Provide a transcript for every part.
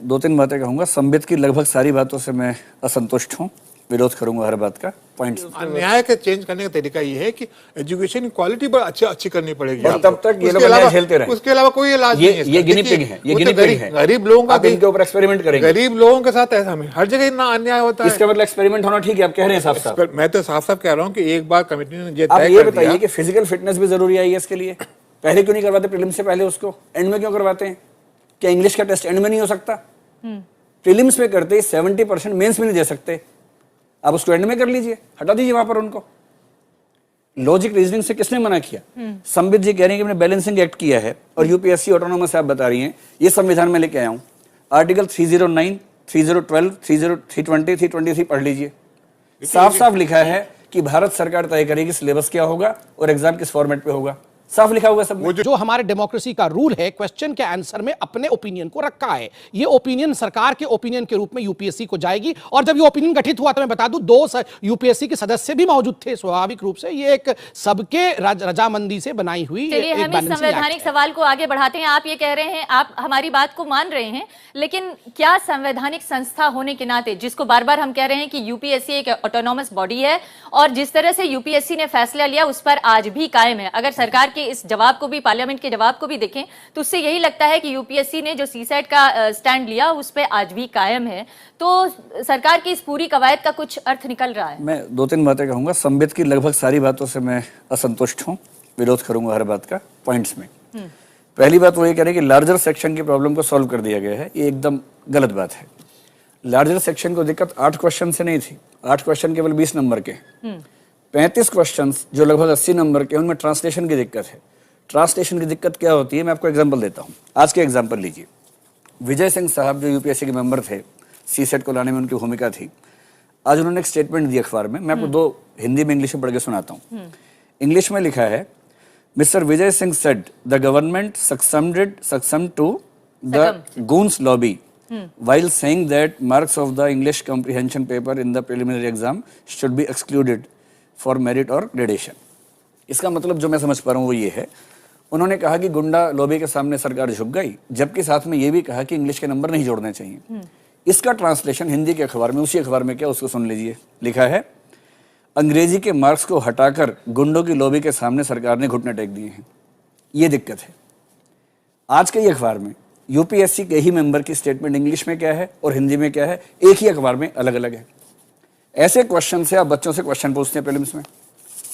दो तीन बातें कहूंगा। संबित की लगभग सारी बातों से मैं असंतुष्ट हूं, विरोध करूंगा हर बात का। पॉइंट्स न्याय का चेंज करने का तरीका ये है कि एजुकेशन की क्वालिटी बड़ी अच्छी करनी पड़ेगी। और तब तक ये लोग अन्याय झेलते रहे। उसके अलावा कोई इलाज नहीं है। ये गिनी पिग है, ये गिनी पिग है। गरीब लोगों का आप इनके ऊपर एक्सपेरिमेंट करेंगे। गरीब लोगों के साथ ऐसा में हर जगह इतना अन्याय होता है। इसका मतलब एक्सपेरिमेंट होना ठीक है, आप कह रहे हैं साफ साफ। मैं तो साफ साफ कह रहा हूँ कि एक बार कमिटी ने ये आप ये बताइए कि फिजिकल फिटनेस भी जरूरी है इसके लिए। पहले क्यों नहीं करवाते प्रीलिम्स से पहले, उसको एंड में क्यों करवाते हैं? क्या इंग्लिश का टेस्ट एंड में नहीं हो सकता? प्रीलिम्स में करते 70% मेंस में नहीं दे सकते, आप उसको एंड में कर लीजिए, हटा दीजिए वहां पर उनको। लॉजिक रीजनिंग से किसने मना किया? संबित जी कह रहे हैं कि मैंने बैलेंसिंग एक्ट किया है और यूपीएससी ऑटोनोमस आप बता रही हैं। ये संविधान में लेके आया हूं, आर्टिकल 309, 3012, 320, 323 पढ़ लीजिए। साफ साफ लिखा है कि भारत सरकार तय करेगी सिलेबस क्या होगा और एग्जाम किस फॉर्मेट पे होगा, साफ लिखा हुआ सब। जो हमारे डेमोक्रेसी का रूल है, क्वेश्चन के आंसर में अपने ओपिनियन को रखा है। ये ओपिनियन सरकार के ओपिनियन के रूप में यूपीएससी को जाएगी। और जब ये ओपिनियन गठित हुआ तो मैं बता दूं 2 यूपीएससी के सदस्य भी मौजूद थे। स्वाभाविक रूप से ये एक सबके रजामंदी से बनाई हुई चलिए हम इस संवैधानिक सवाल को आगे बढ़ाते हैं। आप ये कह रहे हैं, आप हमारी बात को मान रहे हैं, लेकिन क्या संवैधानिक संस्था होने के नाते, जिसको बार बार हम कह रहे हैं कि यूपीएससी एक ऑटोनॉमस बॉडी है और जिस तरह से यूपीएससी ने फैसला लिया उस पर आज भी कायम है, अगर सरकार के इस जवाब को भी, पार्लियामेंट के जवाब को भी देखें तो उससे यही लगता है कि यूपीएससी ने जो सीसेट का स्टैंड लिया उस पर आज भी कायम है, तो सरकार की इस पूरी कवायद का कुछ अर्थ निकल रहा है। मैं दो तीन बातें कहूंगा। संबित की लगभग सारी बातों से मैं असंतुष्ट हूं, विरोध करूंगा हर बात का। पॉइंट्स में पहली बात वो ये कह रहे हैं कि लार्जर सेक्शन की प्रॉब्लम को सॉल्व कर दिया गया है, ये एकदम गलत बात है। लार्जर सेक्शन को दिक्कत 8 क्वेश्चन से नहीं थी, 8 क्वेश्चन केवल 20 नंबर के, 35 क्वेश्चन जो लगभग 80 नंबर के, उनमें ट्रांसलेशन की दिक्कत है। ट्रांसलेशन की दिक्कत क्या होती है, मैं आपको एग्जांपल देता हूं। आज के एग्जांपल लीजिए। विजय सिंह साहब जो यूपीएससी के मेंबर थे, सीसेट को लाने में उनकी भूमिका थी। आज उन्होंने एक स्टेटमेंट दी अखबार में, मैं आपको 2 हिंदी में इंग्लिश में पढ़ के सुनाता हूं। इंग्लिश में लिखा है, mister Vijay Singh said the government succumbed to the goons lobby while saying that marks of the English comprehension paper in the preliminary exam should be excluded for merit or gradation। इसका मतलब जो मैं समझ पा रहा हूँ वो ये है, उन्होंने कहा कि गुंडा लॉबी के सामने सरकार झुक गई, जबकि साथ में ये भी कहा कि इंग्लिश के नंबर नहीं जोड़ने चाहिए। इसका ट्रांसलेशन हिंदी के अखबार में, उसी अखबार में क्या, उसको सुन लीजिए। लिखा है, अंग्रेजी के मार्क्स को हटाकर गुंडों की लॉबी के सामने सरकार ने घुटने टेक दिए हैं। ये दिक्कत है। आज के ही अखबार में यूपीएससी के ही मेंबर की स्टेटमेंट इंग्लिश में क्या है और हिंदी में क्या है, एक ही अखबार में अलग अलग है। ऐसे क्वेश्चन से आप बच्चों से क्वेश्चन पूछते हैं प्रीलिम्स में,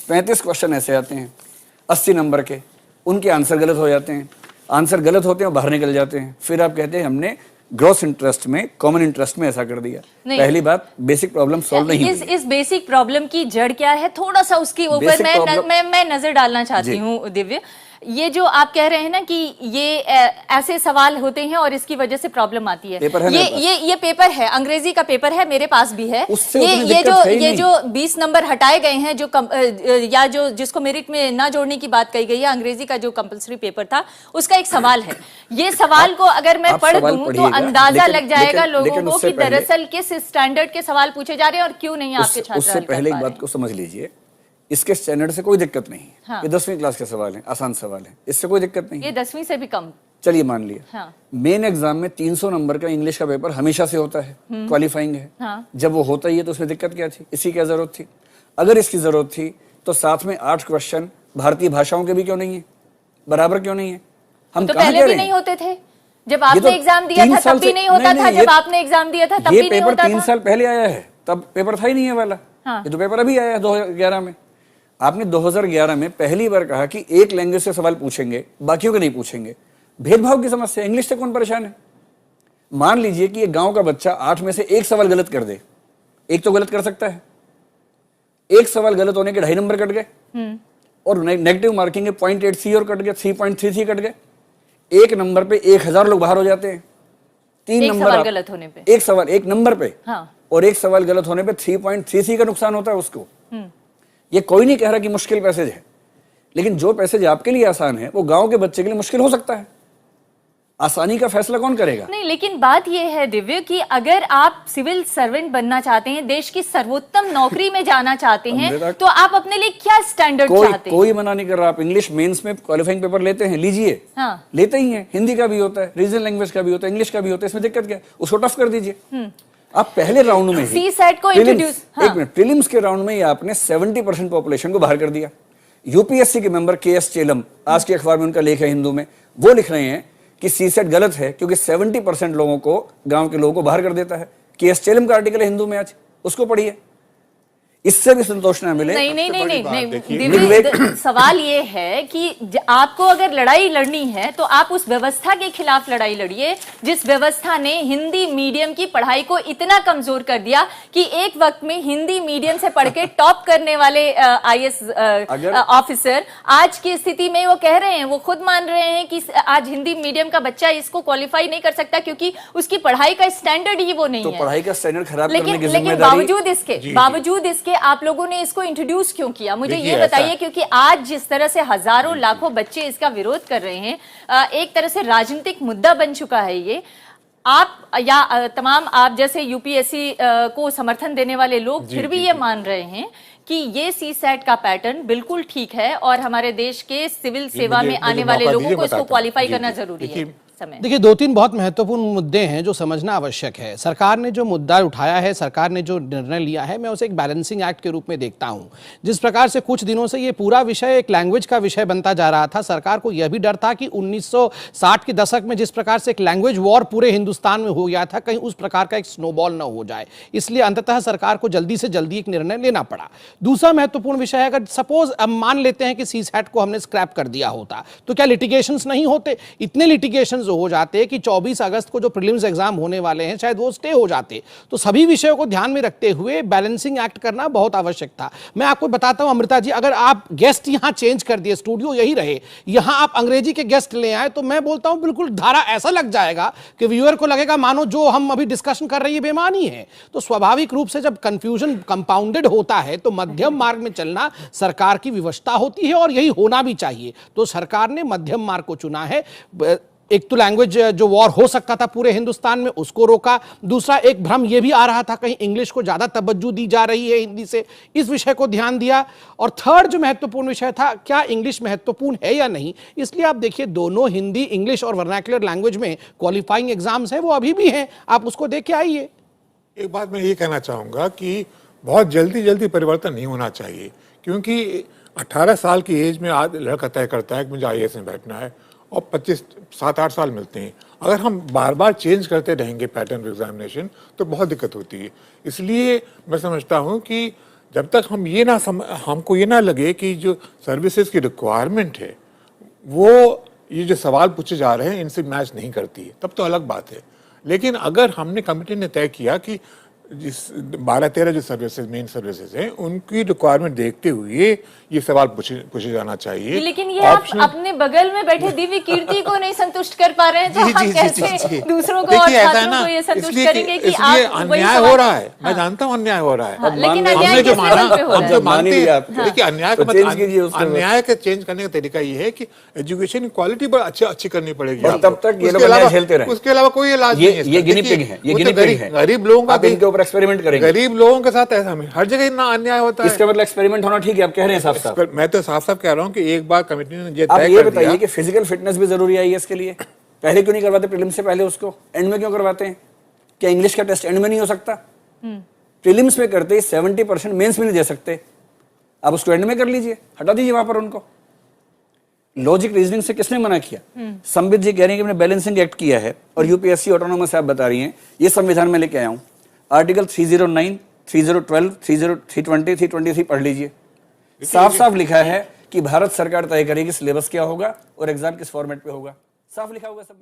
35 क्वेश्चन ऐसे आते हैं 80 नंबर के, उनके आंसर गलत हो जाते हैं, आंसर गलत होते हैं और बाहर निकल जाते हैं। फिर आप कहते हैं हमने ग्रॉस इंटरेस्ट में, कॉमन इंटरेस्ट में ऐसा कर दिया। पहली बात, बेसिक प्रॉब्लम सॉल्व नहीं हुई। इस बेसिक प्रॉब्लम की जड़ क्या है, थोड़ा सा उसके ऊपर मैं नजर डालना चाहती हूँ दिव्य। ये जो आप कह रहे हैं ना कि ये ऐसे सवाल होते हैं और इसकी वजह से प्रॉब्लम आती है, ये पेपर है, अंग्रेजी का पेपर है, मेरे पास भी है। ये जो 20 नंबर हटाए गए हैं, जो या जो जिसको मेरिट में ना जोड़ने की बात कही गई है, अंग्रेजी का जो कंपल्सरी पेपर था उसका एक सवाल है। ये सवाल को अगर मैं पढ़ दूं तो अंदाजा लग जाएगा लोगों को कि दरअसल किस स्टैंडर्ड के सवाल पूछे जा रहे हैं और क्यों नहीं आपके छात्र। उससे पहले एक बात को समझ लीजिए, इसके स्टैंडर्ड से कोई दिक्कत नहीं है। हाँ। ये 10वीं क्लास के सवाल हैं, आसान सवाल हैं, इससे कोई दिक्कत नहीं। ये 10वीं से भी कम, चलिए मान लिया। हाँ। मेन एग्जाम में 300 नंबर का इंग्लिश का पेपर हमेशा से होता है, क्वालिफाइंग है। हाँ। जब वो होता ही है तो उसमें दिक्कत क्या थी, इसकी क्या जरूरत थी? अगर इसकी जरूरत थी तो साथ में 8 क्वेश्चन भारतीय भाषाओं के भी क्यों नहीं है, बराबर क्यों नहीं है? हम तो पहले भी नहीं होते थे, जब आपने एग्जाम दिया था तब भी नहीं होता था, जब आपने एग्जाम दिया था तब भी नहीं होता था। 3 साल पहले आया है, तब पेपर था ही नहीं है वाला। ये तो पेपर अभी आया है 2011 में। आपने 2011 में पहली बार कहा कि एक लैंग्वेज से सवाल पूछेंगे, बाकियों के नहीं पूछेंगे। भेदभाव की समस्या, इंग्लिश से कौन परेशान है? मान लीजिए कि एक गांव का बच्चा 8 में से एक सवाल गलत कर दे, एक तो गलत कर सकता है, एक सवाल गलत होने के 2.5 नंबर कट गए और नेगेटिव मार्किंग है 0.83 और कट गए, 3.33 कट गए। एक नंबर पे 1000 लोग बाहर हो जाते हैं। 3 नंबर गलत होने पे, एक सवाल एक नंबर पे। हाँ। और एक सवाल गलत होने पे 3.33 का नुकसान होता है उसको। ये कोई नहीं कह रहा कि मुश्किल पैसेज है, लेकिन जो पैसेज आपके लिए आसान है वो गांव के बच्चे के लिए मुश्किल हो सकता है। आसानी का फैसला कौन करेगा? नहीं, लेकिन बात यह है दिव्य कि अगर आप सिविल सर्वेंट बनना चाहते हैं, देश की सर्वोत्तम नौकरी में जाना चाहते हैं, तो आप अपने लिए क्या स्टैंडर्ड चाहते हैं? कोई मना नहीं कर रहा। आप इंग्लिश मेंस में क्वालिफाइंग पेपर लेते हैं, लीजिए। हाँ। लेते ही हैं, हिंदी का भी होता है, रीजनल लैंग्वेज का भी होता है, इंग्लिश का भी होता है, इसमें दिक्कत क्या है? उसको टफ कर दीजिए। आप पहले राउंड में ही CSAT को इंट्रोड्यूस, एक मिनट, प्रीलिम्स के राउंड में ही आपने 70% पॉपुलेशन को बाहर कर दिया। यूपीएससी के मेंबर KS चेलम, आज के अखबार में उनका लेख है हिंदू में, वो लिख रहे हैं कि CSAT गलत है क्योंकि 70% लोगों को, गांव के लोगों को बाहर कर देता है। KS चेलम का आर्टिकल है हिंदू में आज, उसको पढ़िए। इससे भी संतोष न मिले। नहीं, दिव्य, सवाल ये है कि आपको अगर लड़ाई लड़नी है तो आप उस व्यवस्था के खिलाफ लड़ाई लड़िए जिस व्यवस्था ने हिंदी मीडियम की पढ़ाई को इतना कमजोर कर दिया कि एक वक्त में हिंदी मीडियम से पढ़ के टॉप करने वाले IAS ऑफिसर आज की स्थिति में वो कह रहे हैं, वो खुद मान रहे हैं कि आज हिंदी मीडियम का बच्चा इसको क्वालिफाई नहीं कर सकता क्योंकि उसकी पढ़ाई का स्टैंडर्ड ही वो नहीं है। तो पढ़ाई का स्टैंडर्ड खराब करने की लेकिन बावजूद इसके आप लोगों ने इसको इंट्रोड्यूस क्यों किया? मुझे ये बताइए, क्योंकि आज जिस तरह से हजारों लाखों बच्चे इसका विरोध कर रहे हैं, एक तरह से राजनीतिक मुद्दा बन चुका है ये। आप या तमाम आप जैसे यूपीएससी को समर्थन देने वाले लोग फिर भी ये मान रहे हैं कि ये CSAT का पैटर्न बिल्कुल ठीक है और हमारे देश के सिविल सेवा में आने वाले लोगों को इसको क्वालिफाई करना जरूरी है। देखिए, दो तीन बहुत महत्वपूर्ण मुद्दे हैं जो समझना आवश्यक है। सरकार ने जो मुद्दा उठाया है, सरकार ने जो निर्णय लिया है, मैं उसे एक बैलेंसिंग एक्ट के रूप में देखता हूं। जिस प्रकार से कुछ दिनों से ये पूरा विषय एक लैंग्वेज का विषय बनता जा रहा था, सरकार को यह भी डर था कि 1960 के दशक में जिस प्रकार से एक लैंग्वेज वॉर पूरे हिंदुस्तान में हो गया था, कहीं उस प्रकार का एक स्नोबॉल न हो जाए, इसलिए अंततः सरकार को जल्दी से जल्दी एक निर्णय लेना पड़ा। दूसरा महत्वपूर्ण विषय है, अगर सपोज अब मान लेते हैं कि CSAT को हमने स्क्रैप कर दिया होता तो क्या लिटिगेशंस नहीं होते? इतने लिटिगेशंस हो जाते कि 24 अगस्त को जो प्रीलिम्स एग्जाम होने वाले हैं शायद वो स्टे हो जाते। तो सभी विषयों को ध्यान में रखते हुए बैलेंसिंग एक्ट करना बहुत आवश्यक था। मैं आपको बताता हूं अमृता जी, अगर आप गेस्ट यहां चेंज कर दिए, स्टूडियो यही रहे, यहां आप अंग्रेजी के गेस्ट ले आए, तो मैं बोलता हूं बिल्कुल धारा ऐसा लग जाएगा कि व्यूअर को लगेगा मानो जो हम अभी डिस्कशन कर रही है बेमानी है। तो स्वाभाविक रूप से जब कंफ्यूजन कंपाउंडेड होता है तो मध्यम मार्ग में चलना सरकार की विवशता होती है और यही होना भी चाहिए। तो सरकार ने मध्यम मार्ग को चुना है। एक तो लैंग्वेज जो वॉर हो सकता था पूरे हिंदुस्तान में, उसको रोका। दूसरा, एक भ्रम यह भी आ रहा था कहीं इंग्लिश को ज्यादा तवज्जो दी जा रही है हिंदी से, इस विषय को ध्यान दिया। और थर्ड जो महत्वपूर्ण विषय था, क्या इंग्लिश महत्वपूर्ण है या नहीं, इसलिए आप देखिए दोनों हिंदी, इंग्लिश और वर्नाक्युलर लैंग्वेज में क्वालिफाइंग एग्जाम्स हैं, वो अभी भी हैं, आप उसको देख के आइए। एक बात मैं ये कहना चाहूंगा कि बहुत जल्दी परिवर्तन नहीं होना चाहिए, क्योंकि 18 साल की एज में आज लड़का तय करता है कि मुझे IAS में बैठना है और 7-8 साल मिलते हैं। अगर हम बार बार चेंज करते रहेंगे पैटर्न ऑफ एग्जामिनेशन तो बहुत दिक्कत होती है। इसलिए मैं समझता हूं कि जब तक हम हमको ये ना लगे कि जो सर्विसेज की रिक्वायरमेंट है वो ये जो सवाल पूछे जा रहे हैं इनसे मैच नहीं करती है, तब तो अलग बात है। लेकिन अगर हमने कमेटी ने तय किया कि जिस 12-13 जो सर्विसेज, मेन सर्विसेज हैं, उनकी रिक्वायरमेंट देखते हुए ये सवाल पूछे जाना चाहिए। लेकिन ये आप अपने बगल में बैठे दिव्य कीर्ति को नहीं संतुष्ट कर पा रहे हैं, तो हम कैसे दूसरों को और छात्रों को ये संतुष्ट करेंगे कि आप अन्याय हो रहा है। मैं जानता हूँ अन्याय हो रहा है, लेकिन अन्याय जो मानते हैं, देखिए अन्याय के चेंज करने का तरीका ये है कि एजुकेशन की क्वालिटी बहुत अच्छी करनी पड़ेगी। तब तक ये लोग अन्याय झेलते रहे, उसके अलावा कोई इलाज नहीं है। ये गिनी पिग है, गरीब लोगों का एक्सपेरिमेंट करेंगे। गरीब लोगों के साथ ऐसा हर जगह इतना अन्याय होता है। इसका मतलब एक्सपेरिमेंट होना ठीक है, आप कह रहे हैं साफ-साफ। मैं तो साफ-साफ कह रहा हूं कि एक बार कमेटी ने ये तय कर दिया कि फिजिकल फिटनेस भी जरूरी है इसके लिए। पहले क्यों नहीं करवाते प्रीलिम्स से पहले, उसको एंड में क्यों करवाते हैं? क्या इंग्लिश का टेस्ट एंड में नहीं हो सकता? प्रीलिम्स में करते 70% मेंस में नहीं दे सकते, आप उसको एंड में कर लीजिए, हटा दीजिए वहां पर उनको। लॉजिक रीजनिंग से किसने मना किया? संबित जी कह रहे हैं कि मैंने बैलेंसिंग एक्ट किया है और यूपीएससी ऑटोनोमस आप बता रही हैं, ये संविधान में लेके आया हूं। आर्टिकल 309, 3012, 320, 323 पढ़ लीजिए। साफ लिखा है कि भारत सरकार तय करेगी सिलेबस क्या होगा और एग्जाम किस फॉर्मेट पे होगा, साफ लिखा होगा सब।